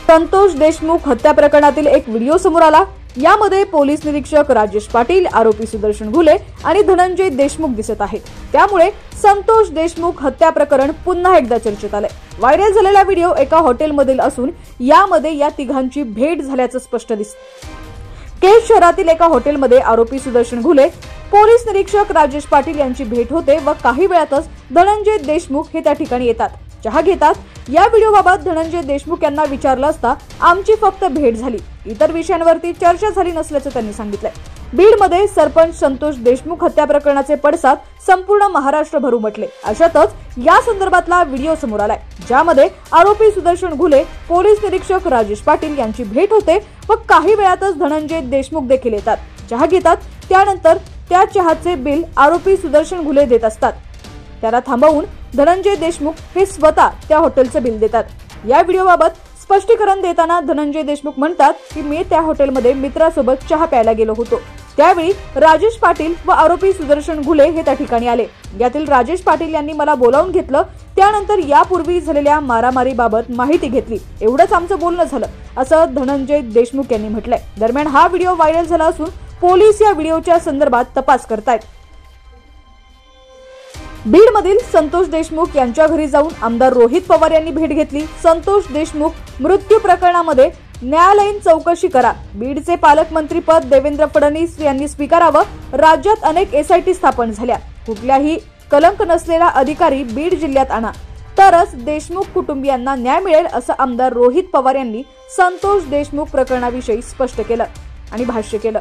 संतोष देशमुख हत्या प्रकरणातील एक व्हिडिओ समोर आला। यामध्ये पोलीस निरीक्षक राजेश पाटील, आरोपी सुदर्शन घुले आणि धनंजय देशमुख दिसत आहेत। त्यामुळे संतोष देशमुख हत्या प्रकरण पुन्हा एकदा चर्चेत आले। व्हायरल झालेला व्हिडिओ एका हॉटेलमधील असून यामध्ये या तिघांची भेट झाल्याचं स्पष्ट दिसतं। केज शहरातील एका हॉटेलमध्ये आरोपी सुदर्शन घुले, पोलीस निरीक्षक राजेश पाटील यांची भेट होते व काही वेळातच धनंजय देशमुख हे त्या ठिकाणी येतात, चहा घेतात। या व्हिडिओबाबत धनंजय देशमुख यांना विचारलं असता आमची फक्त भेट झाली, इतर विषयांवरती चर्चा झाली नसल्याचं त्यांनी सांगितलंय। बीडमध्ये सरपंच संतोष देशमुख हत्या प्रकरणाचे पडसाद संपूर्ण महाराष्ट्रभर उमटले। अशातच या संदर्भातला व्हिडिओ समोर आलाय, ज्यामध्ये आरोपी सुदर्शन घुले, पोलीस निरीक्षक राजेश पाटील यांची भेट होते व काही वेळातच धनंजय देशमुख देखील येतात, चहा घेतात। त्यानंतर त्या चहाचे बिल आरोपी सुदर्शन घुले देत असतात। त्याला थांबवून धनंजय देशमुख हे स्वतः त्या हॉटेलचे बिल देतात। या व्हिडिओबाबत स्पष्टीकरण देताना धनंजय देशमुख म्हणतात की मी त्या हॉटेलमध्ये मित्रासोबत चहा प्यायला गेलो होतो, त्यावेळी राजेश पाटील व आरोपी सुदर्शन घुले हे त्या ठिकाणी आले। यातील राजेश पाटील यांनी मला बोलावून घेतलं, त्यानंतर यापूर्वी झालेल्या मारामारीबाबत माहिती घेतली, एवढंच आमचं बोलणं झालं, असं धनंजय देशमुख यांनी म्हटलंय। दरम्यान हा व्हिडिओ व्हायरल झाला असून पोलीस या व्हिडिओच्या संदर्भात तपास करतायत। बीडमधील संतोष देशमुख यांच्या घरी जाऊन आमदार रोहित पवार यांनी भेट घेतली। संतोष देशमुख मृत्यू प्रकरणामध्ये न्यायालयीन चौकशी करा, बीडचे पालकमंत्री पद देवेंद्र फडणवीस यांनी स्वीकारावं, राज्यात अनेक एसआयटी स्थापन झाल्या, कुठल्याही कलंक नसलेला अधिकारी बीड जिल्ह्यात आणा, तरच देशमुख कुटुंबियांना न्याय मिळेल, असं आमदार रोहित पवार यांनी संतोष देशमुख प्रकरणाविषयी स्पष्ट केलं आणि भाष्य केलं।